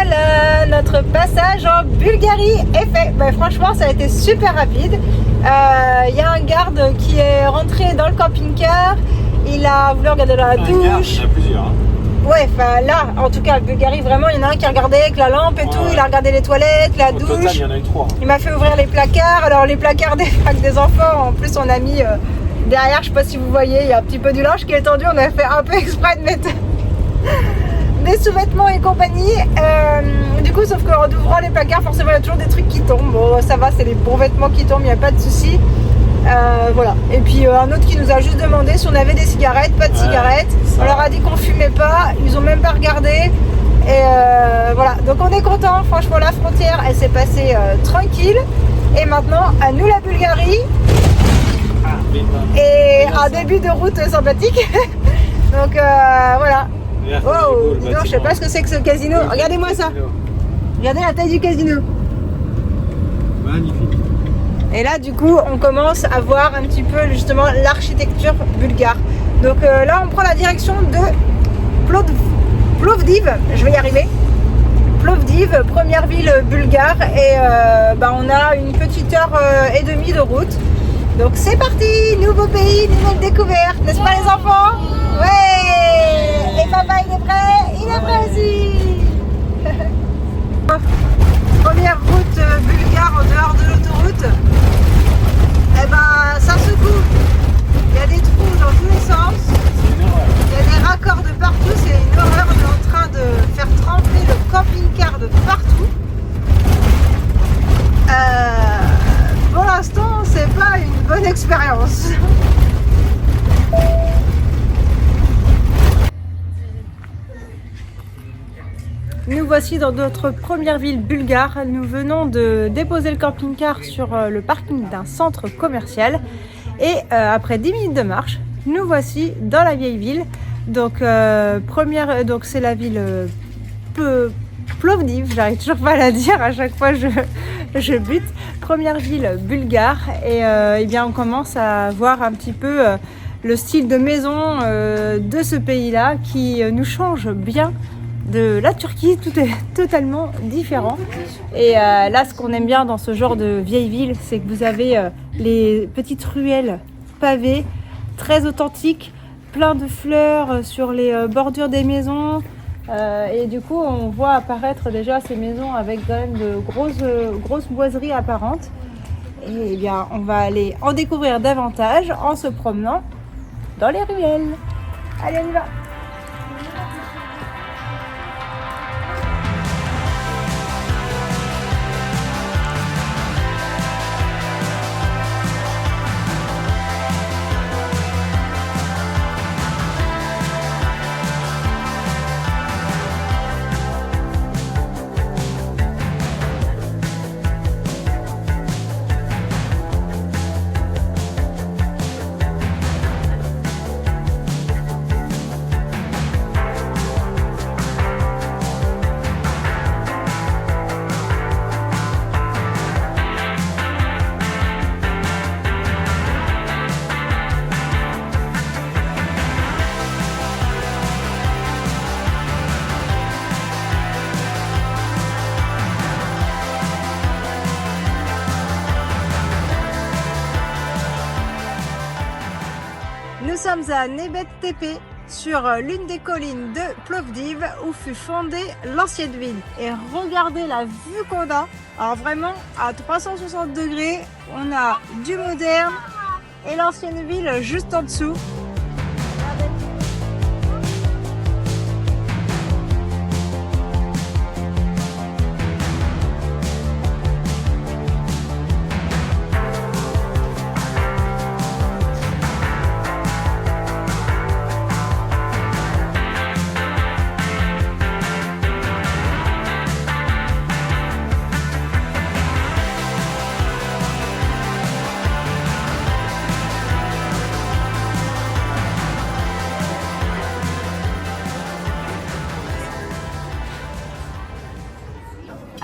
voilà, notre passage en Bulgarie est fait. Ben, franchement, ça a été super rapide. Il y a un garde qui est rentré dans le camping-car. Il a voulu regarder dans la douche. Il y en a plusieurs. Hein. Ouais, enfin là, en tout cas, en Bulgarie, vraiment, il y en a un qui a regardé avec la lampe et tout. Ouais. Il a regardé les toilettes, la douche. Au total, il y en a eu 3. Il m'a fait ouvrir les placards. Alors, les placards des enfants, en plus, on a mis derrière, je sais pas si vous voyez, il y a un petit peu du linge qui est tendu. On a fait un peu exprès de mettre des sous-vêtements et compagnie. Du coup, sauf qu'en ouvrant les placards, forcément, il y a toujours des trucs qui tombent. Bon, ça va, c'est les bons vêtements qui tombent, il n'y a pas de souci. Voilà. Et puis un autre qui nous a juste demandé si on avait des cigarettes, pas de cigarettes. On leur a dit qu'on fumait pas, ils ont même pas regardé. Et voilà. Donc on est content. Franchement, la frontière, elle s'est passée tranquille. Et maintenant, à nous la Bulgarie. Et un début de route sympathique. Donc voilà. Oh, non, je sais pas ce que c'est que ce casino. Regardez-moi ça. Regardez la taille du casino. Magnifique. Et là, du coup, on commence à voir un petit peu justement l'architecture bulgare. Donc là, on prend la direction de Plovdiv. Je vais y arriver. Plovdiv, première ville bulgare. Et on a une petite heure et demie de route. Donc c'est parti, nouveau pays, nouvelle découverte, n'est-ce pas les enfants? Ouais. Et papa, il est prêt? Il est prêt aussi. Première route bulgare en dehors de l'autoroute. Eh ben, ça secoue. Il y a des trous dans tous les sens. Il y a des raccords de partout. C'est une horreur. On est en train de faire trembler le camping-car de partout. Pour l'instant, c'est pas une bonne expérience. Nous voici dans notre première ville bulgare. Nous venons de déposer le camping-car sur le parking d'un centre commercial. Et après 10 minutes de marche, nous voici dans la vieille ville. Donc, donc c'est la ville Plovdiv, j'arrive toujours pas à la dire, à chaque fois je bute. Première ville bulgare. Et eh bien on commence à voir un petit peu le style de maison de ce pays-là qui nous change bien de la Turquie. Tout est totalement différent. Et là, ce qu'on aime bien dans ce genre de vieille ville, c'est que vous avez les petites ruelles pavées, très authentiques, plein de fleurs sur les bordures des maisons. Et du coup, on voit apparaître déjà ces maisons avec quand même de grosses boiseries apparentes. Et bien, on va aller en découvrir davantage en se promenant dans les ruelles. Allez, on y va! Nous sommes à Nebet Tepe, sur l'une des collines de Plovdiv où fut fondée l'ancienne ville. Et regardez la vue qu'on a. Alors vraiment, à 360 degrés, on a du moderne et l'ancienne ville juste en dessous.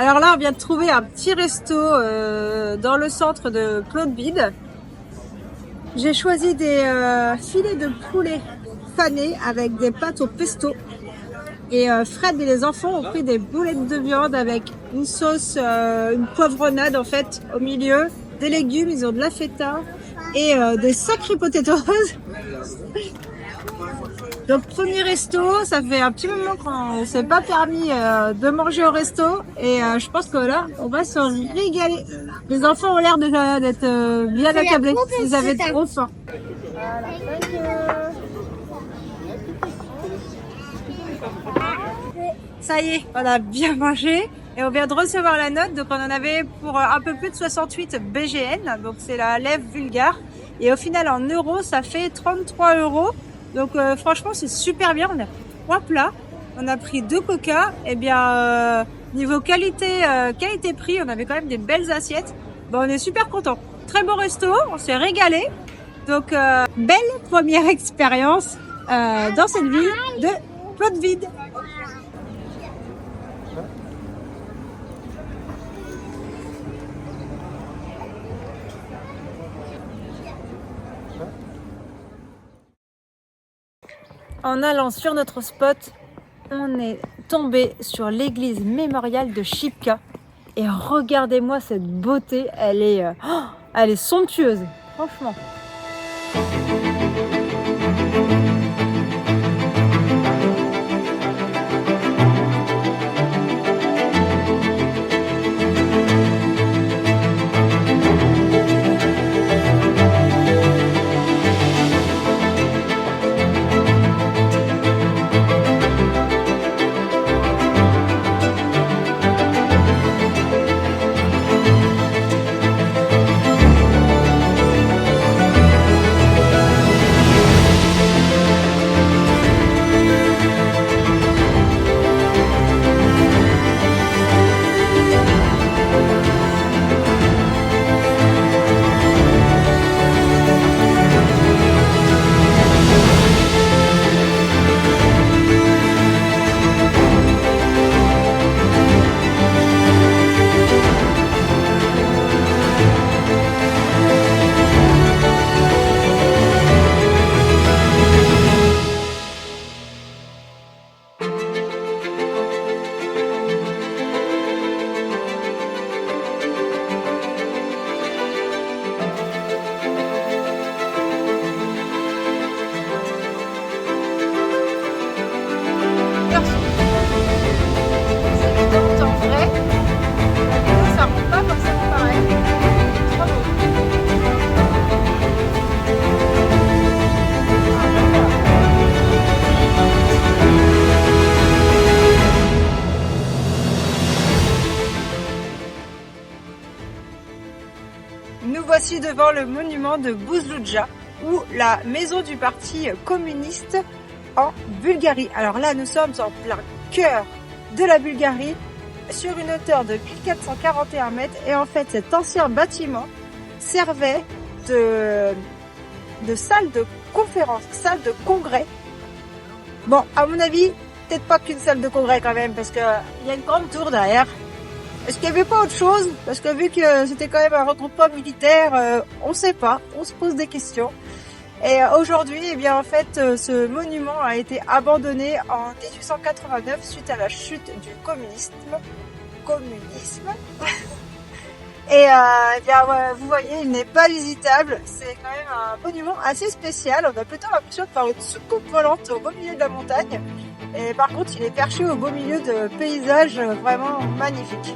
Alors là, on vient de trouver un petit resto dans le centre de Plovdiv. J'ai choisi des filets de poulet fanés avec des pâtes au pesto. Et Fred et les enfants ont pris des boulettes de viande avec une sauce, une poivronnade en fait au milieu, des légumes, ils ont de la feta et des sacrés potatoes. Donc premier resto, ça fait un petit moment qu'on s'est pas permis de manger au resto et je pense que là on va se régaler. Les enfants ont l'air déjà d'être bien accablés, ils avaient trop faim. Voilà, thank you. Ça y est, on a bien mangé et on vient de recevoir la note. Donc on en avait pour un peu plus de 68 BGN, donc c'est la lèvre bulgare. Et au final en euros, ça fait 33 €. Donc franchement c'est super bien. On a 3 plats, on a pris 2 coca. Et bien niveau qualité, qualité-prix, on avait quand même des belles assiettes. Bon, on est super content. Très bon resto, on s'est régalé. Donc belle première expérience dans cette ville de Plotvide. En allant sur notre spot, on est tombé sur l'église mémoriale de Chipka. Et regardez-moi cette beauté, elle est somptueuse, franchement. Nous voici devant le monument de Buzluja, ou la maison du parti communiste en Bulgarie. Alors là, nous sommes en plein cœur de la Bulgarie, sur une hauteur de 1441 mètres. Et en fait, cet ancien bâtiment servait de salle de conférence, salle de congrès. Bon, à mon avis, peut-être pas qu'une salle de congrès quand même, parce qu'il y a une grande tour derrière. Est-ce qu'il n'y avait pas autre chose? Parce que vu que c'était quand même un regroupement militaire, on ne sait pas, on se pose des questions. Et aujourd'hui, eh bien en fait, ce monument a été abandonné en 1889 suite à la chute du communisme. Et eh bien, ouais, vous voyez, il n'est pas visitable. C'est quand même un monument assez spécial. On a plutôt l'impression de faire une soucoupe volante au beau milieu de la montagne. Et par contre, il est perché au beau milieu de paysages vraiment magnifiques.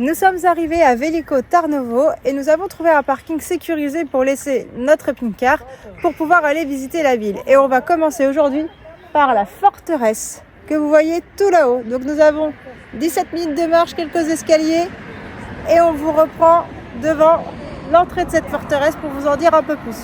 Nous sommes arrivés à Veliko Tarnovo et nous avons trouvé un parking sécurisé pour laisser notre camping-car pour pouvoir aller visiter la ville. Et on va commencer aujourd'hui par la forteresse que vous voyez tout là-haut. Donc nous avons 17 minutes de marche, quelques escaliers et on vous reprend devant l'entrée de cette forteresse pour vous en dire un peu plus.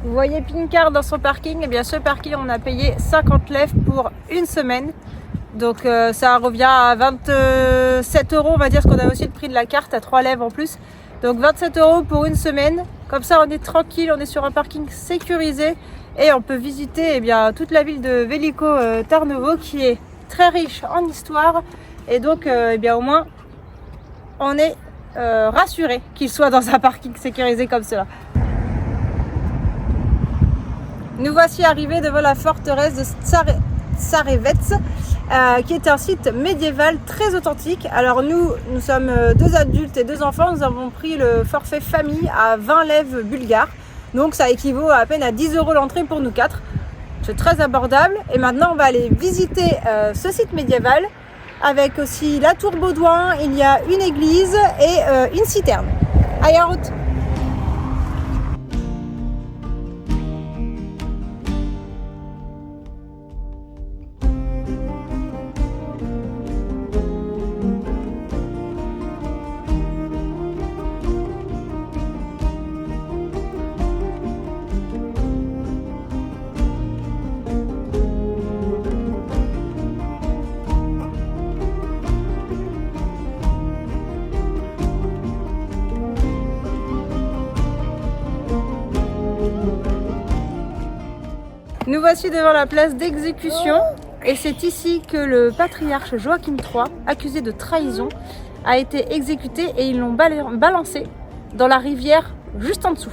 Vous voyez Pinkar dans son parking, et bien ce parking on a payé 50 lev pour une semaine. Donc ça revient à 27 €, on va dire, parce qu'on a aussi le prix de la carte à 3 lev en plus. Donc 27 € pour une semaine. Comme ça on est tranquille, on est sur un parking sécurisé et on peut visiter toute la ville de Veliko Tarnovo qui est très riche en histoire. Et donc au moins on est rassuré qu'il soit dans un parking sécurisé comme cela. Nous voici arrivés devant la forteresse de Tsarevets, qui est un site médiéval très authentique. Alors nous sommes 2 adultes et 2 enfants, nous avons pris le forfait famille à 20 lev bulgares. Donc ça équivaut à peine à 10 € l'entrée pour nous 4. C'est très abordable. Et maintenant on va aller visiter ce site médiéval avec aussi la tour Baudouin, il y a une église et une citerne. Allez, en route! Nous voici devant la place d'exécution et c'est ici que le patriarche Joachim III, accusé de trahison, a été exécuté et ils l'ont balancé dans la rivière juste en dessous.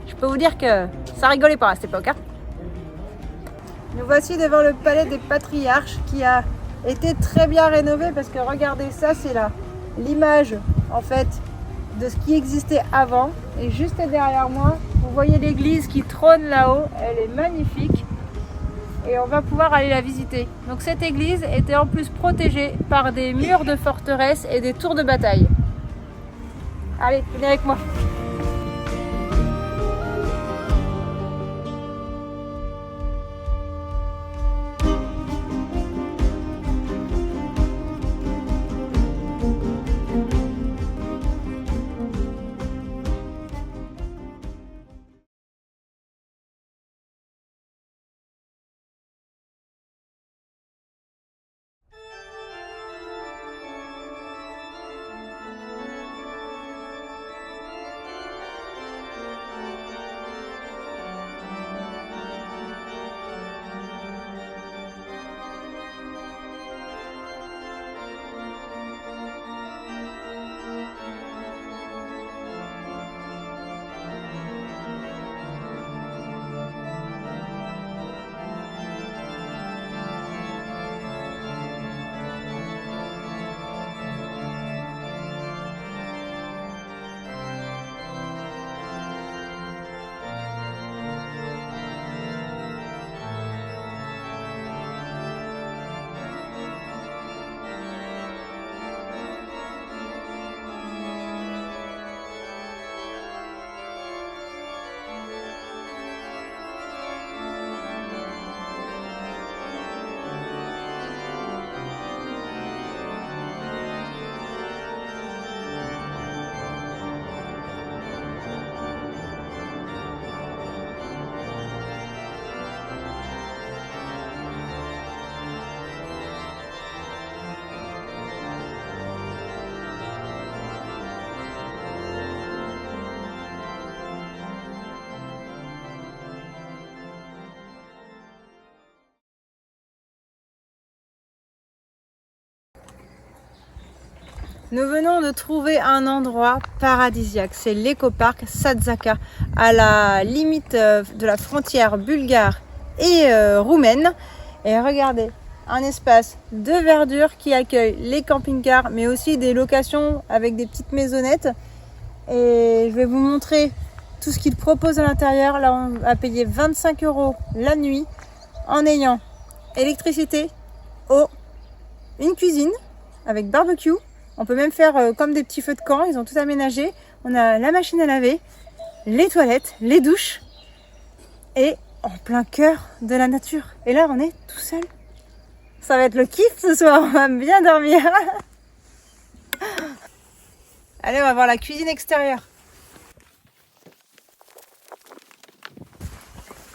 Je peux vous dire que ça rigolait pas à cette époque. Nous voici devant le palais des patriarches qui a été très bien rénové parce que regardez ça, c'est là l'image en fait de ce qui existait avant. Et juste derrière moi, vous voyez l'église qui trône là-haut, elle est magnifique. Et on va pouvoir aller la visiter. Donc cette église était en plus protégée par des murs de forteresse et des tours de bataille. Allez, venez avec moi. Nous venons de trouver un endroit paradisiaque, c'est l'écoparc Sadzaka, à la limite de la frontière bulgare et roumaine. Et regardez, un espace de verdure qui accueille les camping-cars, mais aussi des locations avec des petites maisonnettes. Et je vais vous montrer tout ce qu'ils proposent à l'intérieur. Là, on va payer 25 € la nuit en ayant électricité, eau, une cuisine avec barbecue. On peut même faire comme des petits feux de camp, ils ont tout aménagé. On a la machine à laver, les toilettes, les douches et en plein cœur de la nature. Et là, on est tout seul. Ça va être le kiff ce soir, on va bien dormir. Allez, on va voir la cuisine extérieure.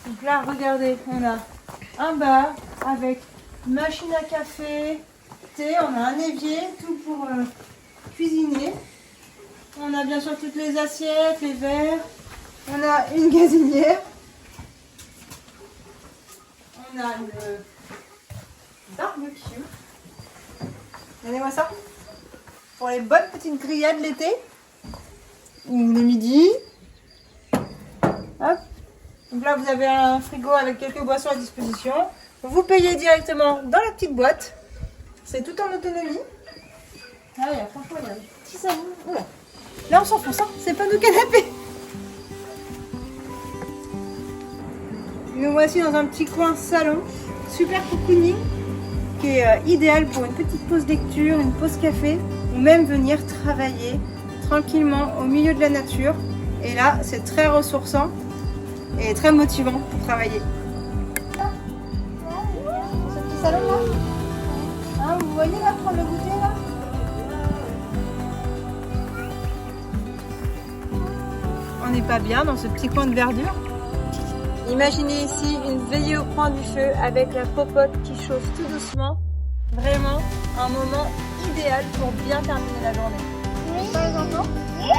Donc là, regardez, on a un bar avec machine à café, thé, on a un évier, tout pour cuisiner. On a bien sûr toutes les assiettes, les verres. On a une gazinière. On a le barbecue. Regardez-moi ça. Pour les bonnes petites grillades l'été. Ou le midi. Hop. Donc là, vous avez un frigo avec quelques boissons à disposition. Vous payez directement dans la petite boîte. C'est tout en autonomie. Ah, franchement, il y a un petit salon. Oula. Là, on s'enfonce, hein. C'est pas nos canapés. Nous voici dans un petit coin salon. Super cocooning. Qui est idéal pour une petite pause lecture, une pause café. Ou même venir travailler tranquillement au milieu de la nature. Et là, c'est très ressourçant. Et très motivant pour travailler. Ce petit salon là, hein, vous voyez là, prendre le goûter là. On n'est pas bien dans ce petit coin de verdure. Imaginez ici une veillée au coin du feu avec la popote qui chauffe tout doucement. Vraiment un moment idéal pour bien terminer la journée. Oui. Pas les enfants ? Oui.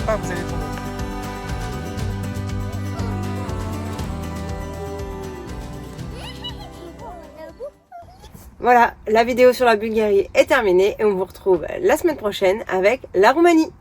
Ah, vous allez tomber. Voilà, la vidéo sur la Bulgarie est terminée et on vous retrouve la semaine prochaine avec la Roumanie.